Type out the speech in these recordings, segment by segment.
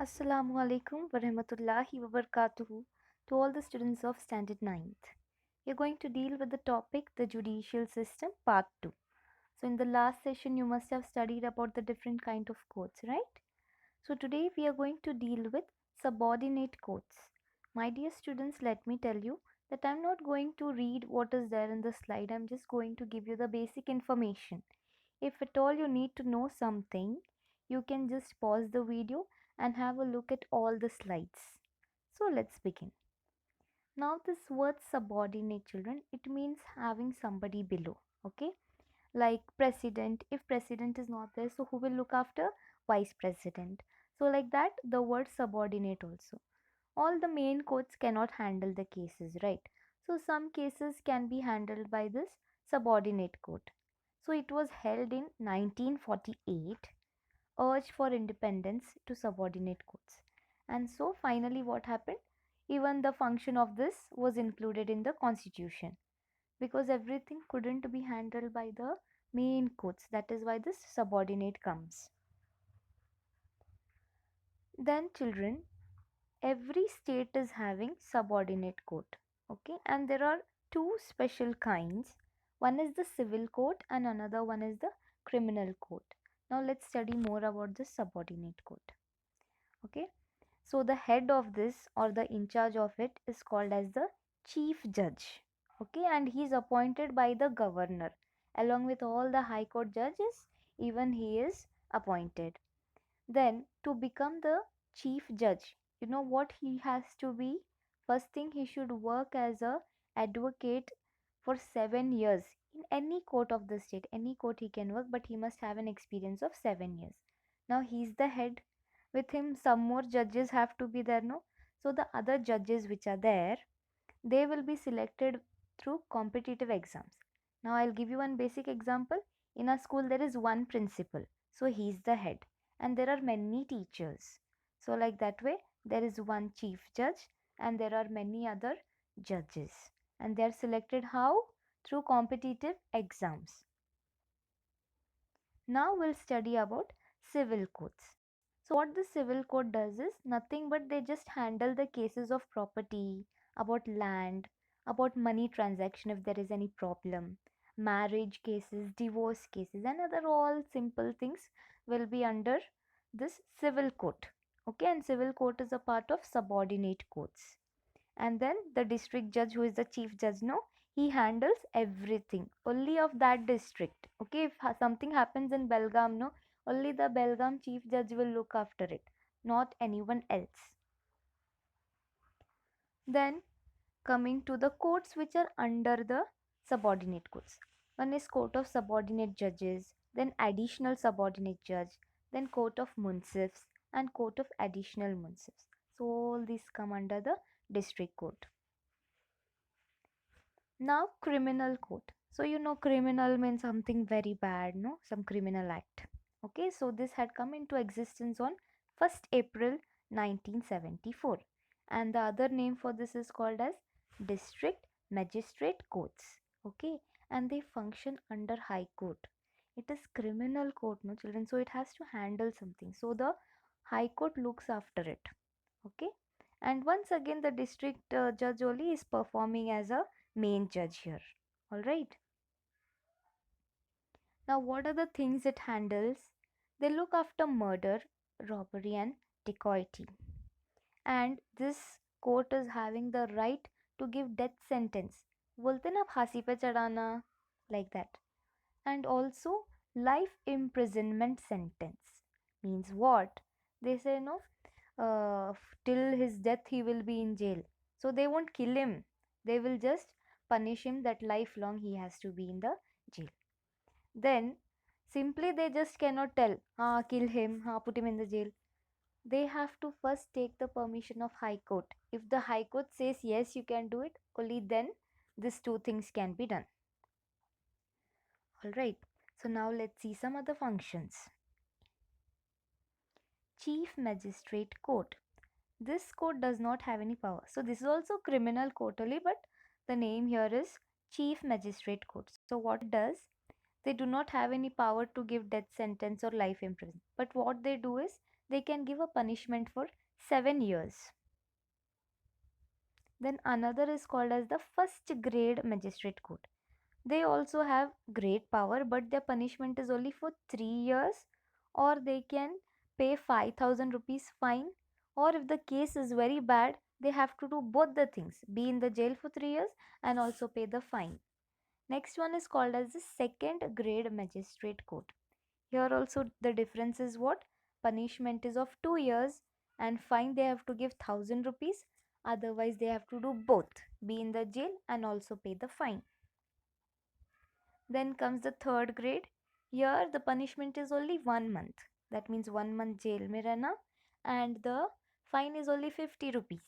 Assalamu alaikum wa rahmatullahi wa barakatuhu to all the students of Standard 9th. We are going to deal with the topic the judicial system part 2. So in the last session you must have studied about the different kind of courts, right? So today we are going to deal with subordinate courts. My dear students, let me tell you that I'm not going to read what is there in the slide. I'm just going to give you the basic information. If at all you need to know something, you can just pause the video and have a look at all the slides. So let's begin. Now this word subordinate, children, it means having somebody below. Okay, like president, if president is not there, so who will look after? Vice president. So like that, the word subordinate also. All the main courts cannot handle the cases, right? So some cases can be handled by this subordinate court. So it was held in 1948, urged for independence to subordinate courts. And so finally what happened? Even the function of this was included in the constitution because everything couldn't be handled by the main courts. That is why this subordinate comes. Then children, every state is having subordinate court. Okay, and there are two special kinds. One is the civil court and another one is the criminal court. Now let's study more about the subordinate court. Okay, so the head of this or the in charge of it is called as the chief judge. Okay, and he is appointed by the governor along with all the high court judges. Even he is appointed. Then to become the chief judge, you know what he has to be? First thing, he should work as a advocate for 7 years in any court of the state. Any court he can work, but he must have an experience of 7 years. Now he's the head. With him some more judges have to be there, no? So the other judges which are there, they will be selected through competitive exams. Now I'll give you one basic example. In a school there is one principal, so he's the head, and there are many teachers. So like that way there is one chief judge and there are many other judges, and they are selected how? Through competitive exams. Now we'll study about civil courts. So what the civil court does is nothing but they just handle the cases of property, about land, about money transaction if there is any problem, marriage cases, divorce cases, and other all simple things will be under this civil court. Okay, and civil court is a part of subordinate courts. And then the district judge, who is the chief judge, no, he handles everything only of that district. Okay, if something happens in Belgaum, no, only the Belgaum chief judge will look after it, not anyone else. Then coming to the courts which are under the subordinate courts, one is court of subordinate judges, then additional subordinate judge, then court of munsifs and court of additional munsifs. So all these come under the district court. Now, criminal court. So, you know, criminal means something very bad, no? Some criminal act. Okay, so this had come into existence on 1st April 1974. And the other name for this is called as district magistrate courts. Okay, and they function under high court. It is criminal court, no children, so it has to handle something. So, the high court looks after it. Okay, and once again the district judge only is performing as a main judge here. All right, now what are the things it handles? They look after murder, robbery, and dacoity. And this court is having the right to give death sentence, बोलते ना फांसी पे चढ़ाना, like that. And also life imprisonment sentence means what? They say no, till his death he will be in jail. So they won't kill him, they will just punish him that lifelong he has to be in the jail. Then simply they just cannot tell, kill him, put him in the jail. They have to first take the permission of high court. If the high court says yes you can do it, only then these two things can be done. All right, so now let's see some other functions. Chief Magistrate Court. This court does not have any power. So this is also criminal court only, but the name here is Chief Magistrate Court. So what it does, they do not have any power to give death sentence or life imprisonment. But what they do is they can give a punishment for 7 years. Then another is called as the first grade magistrate court. They also have great power, but their punishment is only for 3 years, or they can pay 5000 rupees fine, or if the case is very bad, they have to do both the things, be in the jail for 3 years and also pay the fine. Next one is called as the second grade magistrate court. Here also the difference is what? Punishment is of 2 years and fine they have to give 1000 rupees. Otherwise they have to do both, be in the jail and also pay the fine. Then comes the third grade. Here the punishment is only 1 month. That means 1 month jail mein rehna, and the fine is only 50 rupees.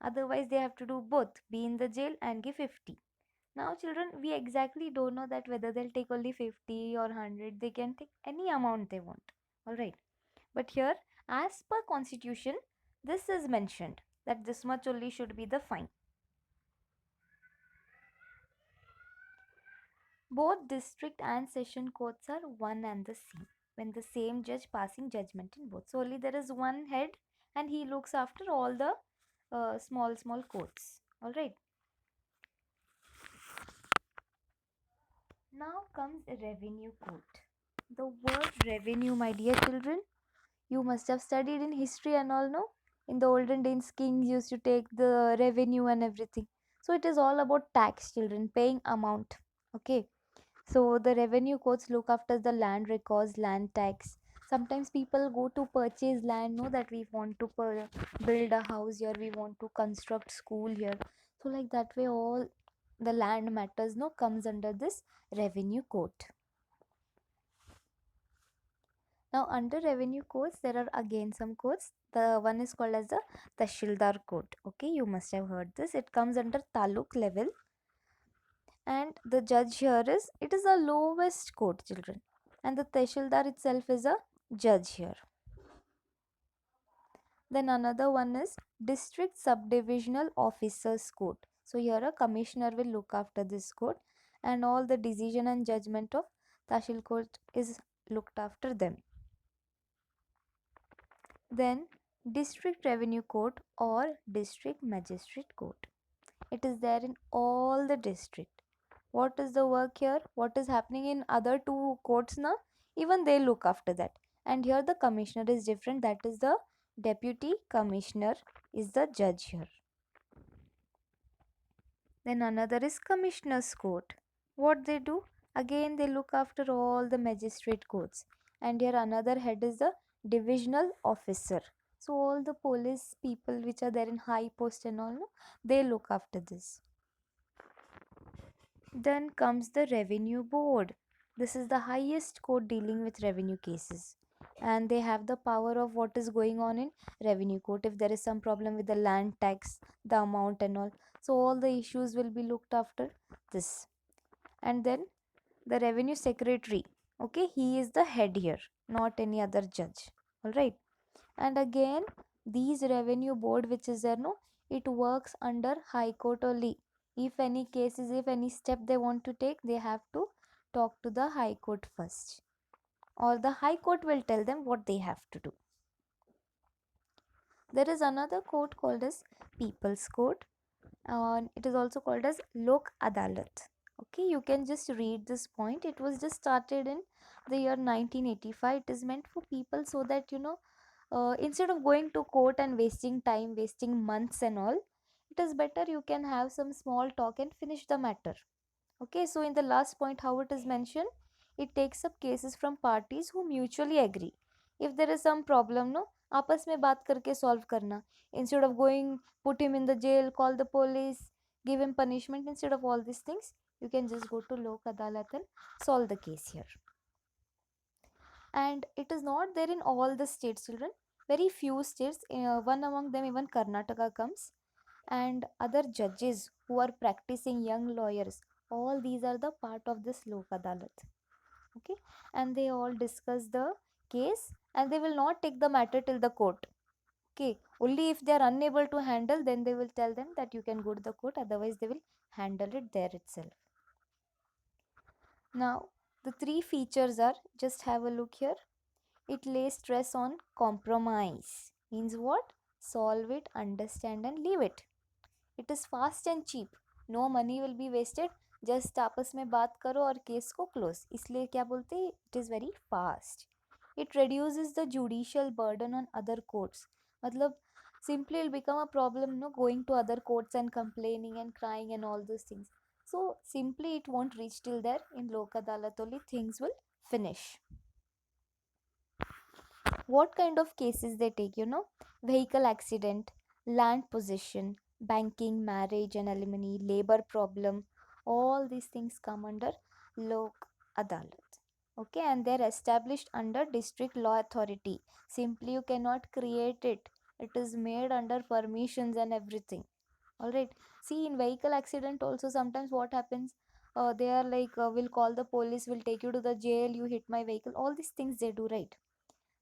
Otherwise they have to do both, be in the jail and give 50. Now children, we exactly don't know that whether they'll take only 50 or 100. They can take any amount they want. Alright. But here, as per constitution, this is mentioned that this much only should be the fine. Both district and session courts are one and the same, when the same judge passing judgment in both. So only there is one head and he looks after all the small courts. Alright. Now comes revenue court. The word revenue, my dear children, you must have studied in history and all, no? In the olden days, kings used to take the revenue and everything. So it is all about tax, children, paying amount. Okay. So the revenue courts look after the land records, land tax. Sometimes people go to purchase land, know that we want to build a house here, we want to construct school here. So like that way, all the land matters no comes under this revenue court. Now under revenue courts, there are again some courts. The one is called as the Tahsildar court. Okay, you must have heard this. It comes under taluk level, and the judge here is, it is the lowest court, children, and the Tahsildar itself is a judge here. Then another one is district subdivisional officers court. So here a commissioner will look after this court, and all the decision and judgment of Tahsil court is looked after them. Then district revenue court or district magistrate court. It is there in all the district. What is the work here? What is happening in other two courts now? Even they look after that. And here the commissioner is different. That is the deputy commissioner is the judge here. Then another is commissioner's court. What they do? Again they look after all the magistrate courts. And here another head is the divisional officer. So all the police people which are there in high post and all, no, they look after this. Then comes the revenue board. This is the highest court dealing with revenue cases. And they have the power of what is going on in revenue court. If there is some problem with the land tax, the amount and all. So all the issues will be looked after this. And then the revenue secretary. Okay, he is the head here, not any other judge. Alright. And again, these revenue board which is there, no, it works under high court only. If any cases, if any step they want to take, they have to talk to the high court first, or the high court will tell them what they have to do. There is another court called as people's court, and it is also called as Lok Adalat. Okay, you can just read this point. It was just started in the year 1985. It is meant for people so that instead of going to court and wasting time, wasting months and all, it is better you can have some small talk and finish the matter. Okay, so in the last point, how it is mentioned, it takes up cases from parties who mutually agree. If there is some problem, no, आपस में बात करके solve करना. Instead of going, put him in the jail, call the police, give him punishment, instead of all these things, you can just go to Lok Adalat and solve the case here. And it is not there in all the states, children. Very few states, one among them even Karnataka comes, and other judges who are practicing, young lawyers, all these are the part of this Lok Adalat. Okay, and they all discuss the case, and they will not take the matter till the court. Okay, only if they are unable to handle, then they will tell them that you can go to the court, otherwise they will handle it there itself. Now the three features are, just have a look here. It lays stress on compromise. Means what? Solve it, understand, and leave it. It is fast and cheap. No money will be wasted. Just आपस में बात करो और case को close. इसलिए क्या बोलते हैं? It is very fast. It reduces the judicial burden on other courts. मतलब simply it'll become a problem, no, going to other courts and complaining and crying and all those things. So simply it won't reach till there. In Lok Adalat only things will finish. What kind of cases they take, you know? Vehicle accident, land possession, banking, marriage and alimony, labor problem, all these things come under Lok Adalat. Okay, and they're established under district law authority. Simply you cannot create it. It is made under permissions and everything. All right. See, in vehicle accident also sometimes what happens, they are like, we'll call the police, will take you to the jail, you hit my vehicle, all these things they do, right?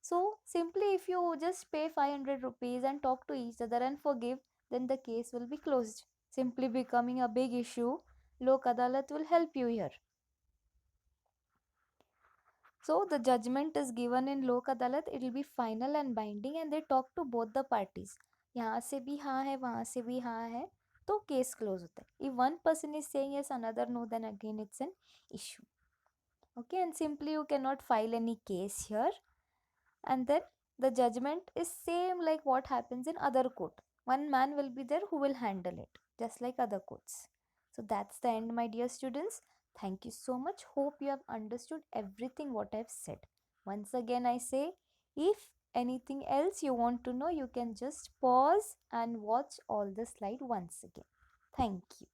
So simply if you just pay 500 rupees and talk to each other and forgive, then the case will be closed. Simply becoming a big issue, Lok Adalat will help you here. So the judgment is given in Lok Adalat, it will be final and binding and they talk to both the parties. यहाँ से भी हाँ है, वहाँ से भी हाँ है, तो case close होता है. If one person is saying yes, another no, then again it's an issue. Okay, and simply you cannot file any case here. And then the judgment is same like what happens in other court. One man will be there who will handle it just like other courts. So that's the end, my dear students. Thank you so much. Hope you have understood everything what I've said. Once again I say, if anything else you want to know, you can just pause and watch all the slide once again. Thank you.